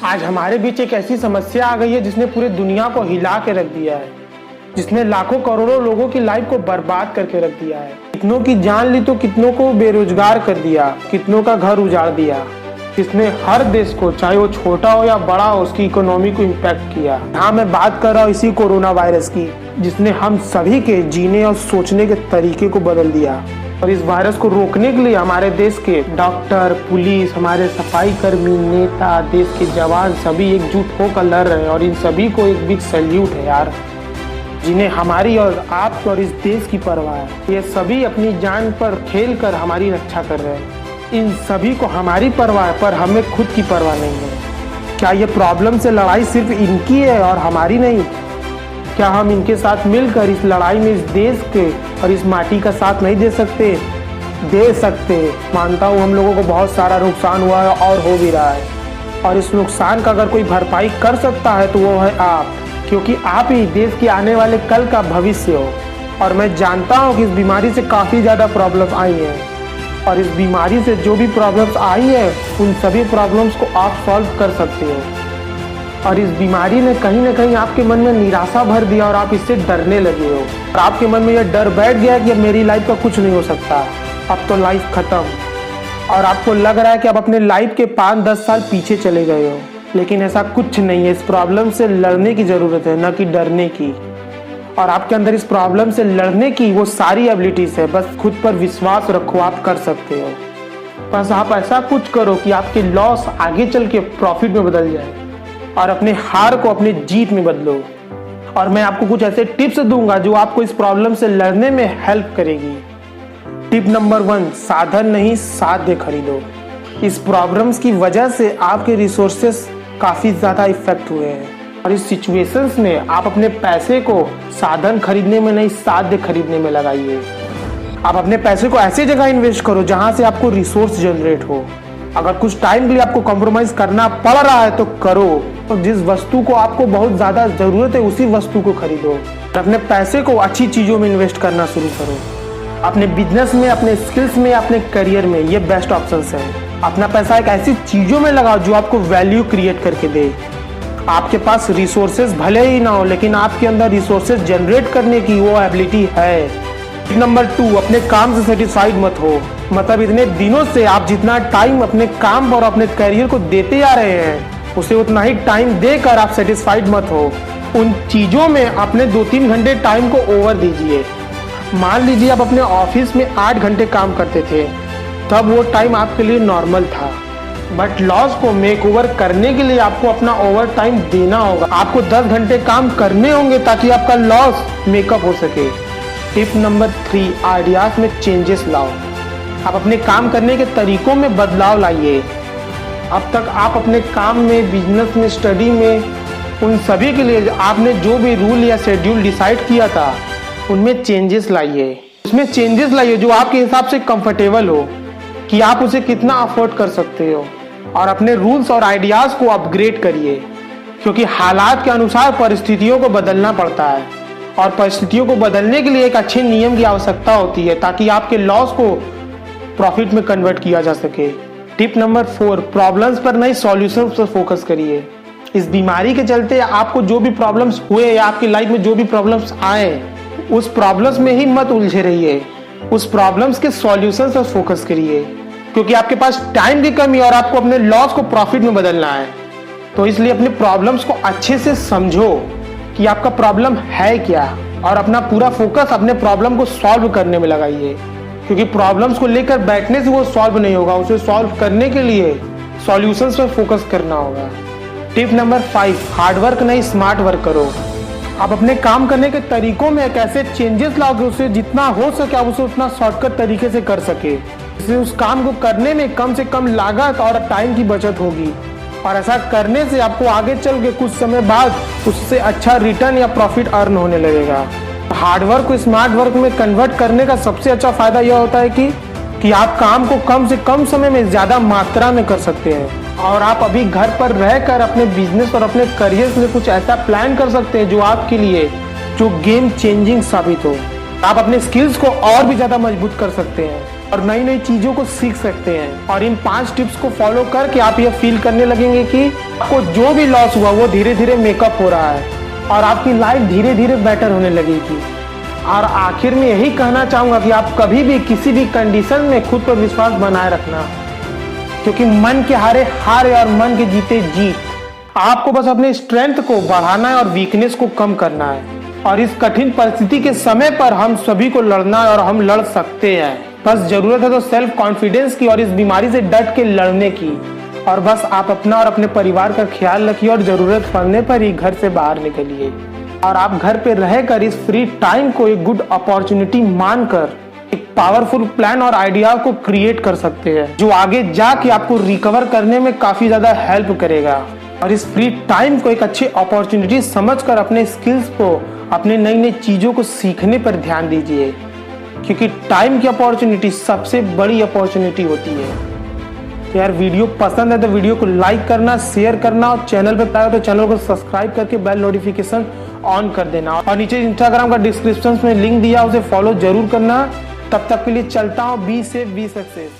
आज हमारे बीच एक ऐसी समस्या आ गई है जिसने पूरे दुनिया को हिला के रख दिया है, जिसने लाखों करोड़ों लोगों की लाइफ को बर्बाद करके रख दिया है। कितनों की जान ली तो कितनों को बेरोजगार कर दिया, कितनों का घर उजाड़ दिया। जिसने हर देश को, चाहे वो छोटा हो या बड़ा हो, उसकी इकोनॉमी को इम्पैक्ट किया। हाँ, मैं बात कर रहा हूँ इसी कोरोना वायरस की, जिसने हम सभी के जीने और सोचने के तरीके को बदल दिया। और इस वायरस को रोकने के लिए हमारे देश के डॉक्टर, पुलिस, हमारे सफाई कर्मी, नेता, देश के जवान सभी एकजुट होकर लड़ रहे हैं। और इन सभी को एक बिग सैल्यूट है यार, जिन्हें हमारी और आपकी और इस देश की परवाह है। ये सभी अपनी जान पर खेल कर हमारी रक्षा कर रहे हैं। इन सभी को हमारी परवाह है, पर हमें खुद की परवाह नहीं है। क्या ये प्रॉब्लम से लड़ाई सिर्फ इनकी है और हमारी नहीं? क्या हम इनके साथ मिलकर इस लड़ाई में इस देश के और इस माटी का साथ नहीं दे सकते? दे सकते। मानता हूँ हम लोगों को बहुत सारा नुकसान हुआ है और हो भी रहा है, और इस नुकसान का अगर कोई भरपाई कर सकता है तो वो है आप, क्योंकि आप ही देश के आने वाले कल का भविष्य हो। और मैं जानता हूँ कि इस बीमारी से काफ़ी ज़्यादा प्रॉब्लम्स आई हैं, और इस बीमारी से जो भी प्रॉब्लम्स आई है उन सभी प्रॉब्लम्स को आप सॉल्व कर सकते हो। और इस बीमारी ने कहीं ना कहीं आपके मन में निराशा भर दिया और आप इससे डरने लगे हो, और आपके मन में यह डर बैठ गया कि अब मेरी लाइफ का कुछ नहीं हो सकता, अब तो लाइफ खत्म। और आपको लग रहा है कि आप अपने लाइफ के 5-10 साल पीछे चले गए हो, लेकिन ऐसा कुछ नहीं है। इस प्रॉब्लम से लड़ने की ज़रूरत है, न कि डरने की। और आपके अंदर इस प्रॉब्लम से लड़ने की वो सारी एबिलिटीज़ है, बस खुद पर विश्वास रखो, आप कर सकते हो। बस आप ऐसा कुछ करो कि आपके लॉस आगे चल के प्रॉफिट में बदल जाए, और अपने हार को अपने जीत में बदलो। और मैं आपको कुछ ऐसे टिप्स दूंगा जो आपको इस प्रॉब्लम से लड़ने में हेल्प करेगी। टिप नंबर 1, साधन नहीं साध्य खरीदो। इस प्रॉब्लम्स की वजह से आपके रिसोर्सेस काफ़ी ज़्यादा इफेक्ट हुए हैं, और इस सिचुएशंस में आप अपने पैसे को साधन खरीदने में नहीं, साध्य खरीदने में लगाइए। आप अपने पैसे को ऐसी जगह इन्वेस्ट करो जहां से आपको रिसोर्स जनरेट हो। अगर कुछ टाइम के लिए आपको कॉम्प्रोमाइज करना पड़ रहा है तो करो, और जिस वस्तु को आपको बहुत ज़्यादा ज़रूरत है उसी वस्तु को खरीदो। और अपने पैसे को अच्छी चीज़ों में इन्वेस्ट करना शुरू करो, अपने बिजनेस में, अपने स्किल्स में, अपने करियर में। ये बेस्ट ऑप्शंस है। अपना पैसा एक ऐसी चीज़ों में लगाओ जो आपको वैल्यू क्रिएट करके दे। आपके पास रिसोर्सेज भले ही ना हो, लेकिन आपके अंदर रिसोर्सेज जनरेट करने की वो एबिलिटी है। नंबर 2, अपने काम से सेटिस्फाइड मत हो। मतलब इतने दिनों से आप जितना टाइम अपने काम और अपने करियर को देते आ रहे हैं, उसे उतना ही टाइम देकर आप सेटिस्फाइड मत हो। उन चीज़ों में अपने 2-3 घंटे टाइम को ओवर दीजिए। मान लीजिए आप अपने ऑफिस में 8 घंटे काम करते थे, तब वो टाइम आपके लिए नॉर्मल था। बट लॉस को मेक ओवर करने के लिए आपको अपना ओवर टाइम देना होगा। आपको 10 घंटे काम करने होंगे ताकि आपका लॉस मेकअप हो सके। टिप नंबर 3, आइडियाज में चेंजेस लाओ। आप अपने काम करने के तरीकों में बदलाव लाइए। अब तक आप अपने काम में, बिजनेस में, स्टडी में, उन सभी के लिए आपने जो भी रूल या शेड्यूल डिसाइड किया था उनमें चेंजेस लाइए। उसमें चेंजेस लाइए जो आपके हिसाब से कंफर्टेबल हो, कि आप उसे कितना अफोर्ड कर सकते हो। और अपने रूल्स और आइडियाज़ को अपग्रेड करिए, क्योंकि हालात के अनुसार परिस्थितियों को बदलना पड़ता है, और परिस्थितियों को बदलने के लिए एक अच्छे नियम की आवश्यकता होती है, ताकि आपके लॉस को प्रॉफिट में कन्वर्ट किया जा सके। टिप नंबर 4, प्रॉब्लम्स पर नहीं सॉल्यूशंस पर फोकस करिए। इस बीमारी के चलते आपको जो भी प्रॉब्लम्स हुए या आपकी लाइफ में जो भी प्रॉब्लम्स आए, उस प्रॉब्लम्स में ही मत उलझे रहिए, उस प्रॉब्लम्स के सॉल्यूशंस पर फोकस करिए, क्योंकि आपके पास टाइम की कमी और आपको अपने लॉस को प्रॉफिट में बदलना है। तो इसलिए अपने प्रॉब्लम्स को अच्छे से समझो कि आपका प्रॉब्लम है क्या, और अपना पूरा फोकस अपने प्रॉब्लम को सॉल्व करने में लगाइए, क्योंकि प्रॉब्लम्स को लेकर बैठने से वो सॉल्व नहीं होगा। उसे सॉल्व करने के लिए सॉल्यूशंस पर फोकस करना होगा। टिप नंबर 5, हार्डवर्क नहीं स्मार्ट वर्क करो। आप अपने काम करने के तरीकों में एक ऐसे चेंजेस लाओगे, उसे जितना हो सके आप उसे उतना शॉर्टकट तरीके से कर सके, इससे उस काम को करने में कम से कम लागत और टाइम की बचत होगी। और ऐसा करने से आपको आगे चल के कुछ समय बाद उससे अच्छा रिटर्न या प्रॉफिट अर्न होने लगेगा। हार्डवर्क को स्मार्ट वर्क में कन्वर्ट करने का सबसे अच्छा फायदा यह होता है कि आप काम को कम से कम समय में ज़्यादा मात्रा में कर सकते हैं, और आप अभी घर पर रहकर अपने बिजनेस और अपने करियर में कुछ ऐसा प्लान कर सकते हैं जो आपके लिए जो गेम चेंजिंग साबित हो। आप अपने स्किल्स को और भी ज़्यादा मजबूत कर सकते हैं। और नई नई चीजों को सीख सकते हैं। और इन 5 टिप्स को फॉलो करके आप ये फील करने लगेंगे कि आपको जो भी लॉस हुआ वो धीरे धीरे मेकअप हो रहा है और आपकी लाइफ धीरे धीरे बेटर होने लगेगी। और आखिर में यही कहना चाहूंगा कि आप कभी भी किसी भी कंडीशन में खुद पर विश्वास बनाए रखना, क्योंकि मन के हारे हार और मन के जीते जीत। आपको बस अपने स्ट्रेंथ को बढ़ाना है और वीकनेस को कम करना है। और इस कठिन परिस्थिति के समय पर हम सभी को लड़ना है और हम लड़ सकते हैं। बस जरूरत है तो सेल्फ कॉन्फिडेंस की और इस बीमारी से डट के लड़ने की। और बस आप अपना और अपने परिवार का ख्याल रखिए और जरूरत पड़ने पर ही घर से बाहर निकलिए। और आप घर पे रहकर इस फ्री टाइम को एक गुड अपॉर्चुनिटी मानकर एक पावरफुल प्लान और आइडिया को क्रिएट कर सकते हैं, जो आगे जाके आपको रिकवर करने में काफी ज्यादा हेल्प करेगा। और इस फ्री टाइम को एक अच्छी अपॉर्चुनिटी समझकर अपने स्किल्स को, अपने नई नई चीजों को सीखने पर ध्यान दीजिए, क्योंकि टाइम की अपॉर्चुनिटी सबसे बड़ी अपॉर्चुनिटी होती है। तो यार वीडियो पसंद है तो वीडियो को लाइक करना, शेयर करना और चैनल पे आए तो चैनल को सब्सक्राइब करके बेल नोटिफिकेशन ऑन कर देना। और नीचे इंस्टाग्राम का डिस्क्रिप्शन में लिंक दिया, उसे फॉलो जरूर करना। तब तक के लिए चलता हूँ। Be safe B success.